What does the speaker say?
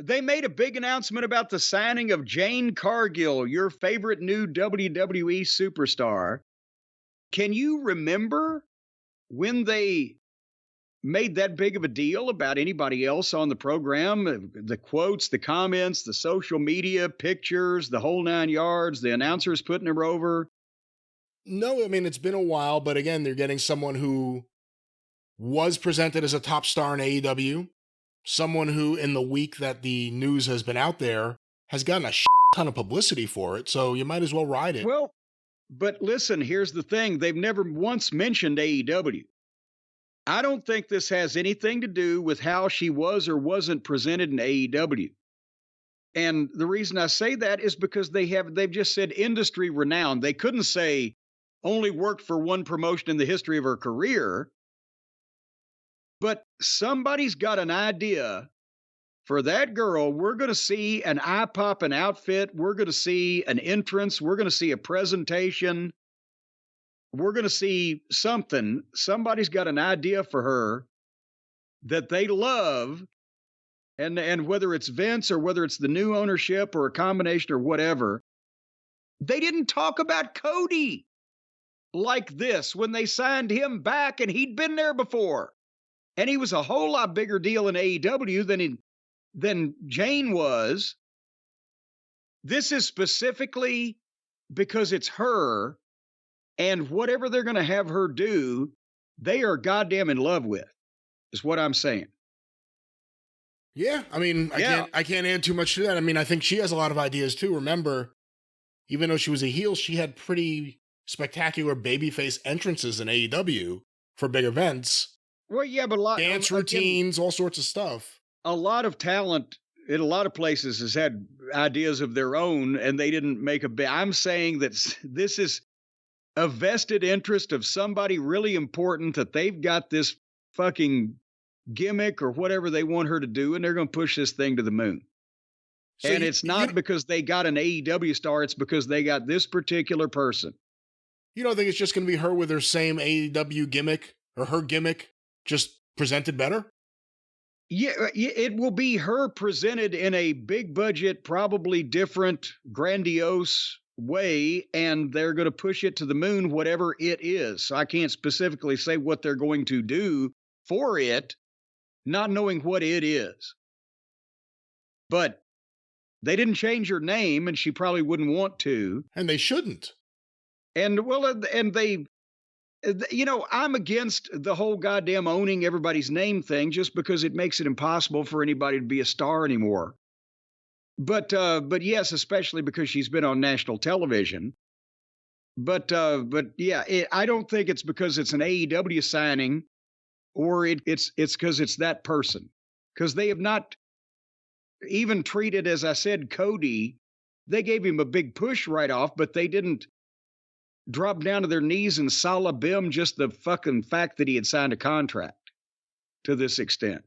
They made a big announcement about the signing of Jade Cargill, your favorite new WWE superstar. Can you remember when they made that big of a deal about anybody else on the program? The quotes, the comments, the social media pictures, the whole 9 yards, the announcers putting her over. No, I mean, it's been a while, but again, they're getting someone who was presented as a top star in AEW, someone who, in the week that the news has been out there, has gotten a ton of publicity for it, so you might as well ride it. Well, but listen, here's the thing. They've never once mentioned AEW. I don't think this has anything to do with how she was or wasn't presented in AEW. And the reason I say that is because they've just said industry renowned. They couldn't say only worked for one promotion in the history of her career. But somebody's got an idea for that girl. We're going to see an eye-popping outfit. We're going to see an entrance. We're going to see a presentation. We're going to see something. Somebody's got an idea for her that they love. And whether it's Vince or whether it's the new ownership or a combination or whatever, they didn't talk about Cody like this when they signed him back, and he'd been there before. And he was a whole lot bigger deal in AEW than Jane was. This is specifically because it's her, and whatever they're going to have her do, they are goddamn in love with, is what I'm saying. Yeah, I mean, I can't add too much to that. I mean, I think she has a lot of ideas too. Remember, even though she was a heel, she had pretty spectacular babyface entrances in AEW for big events. Well, yeah, but dance routines, all sorts of stuff. A lot of talent in a lot of places has had ideas of their own, and they didn't make I'm saying that this is a vested interest of somebody really important, that they've got this fucking gimmick or whatever they want her to do, and they're going to push this thing to the moon. So and it's not because they got an AEW star, it's because they got this particular person. You don't think it's just going to be her with her same AEW gimmick, or her gimmick just presented better? Yeah, it will be her presented in a big budget, probably different, grandiose way, and they're going to push it to the moon, whatever it is. So I can't specifically say what they're going to do for it, not knowing what it is. But they didn't change her name, and she probably wouldn't want to. And they shouldn't. And they, you know, I'm against the whole goddamn owning everybody's name thing, just because it makes it impossible for anybody to be a star anymore. But yes, especially because she's been on national television. But yeah, I don't think it's because it's an AEW signing, or it's because it's that person. Because they have not even treated, as I said, Cody. They gave him a big push right off, but they didn't drop down to their knees and salabim just the fucking fact that he had signed a contract to this extent.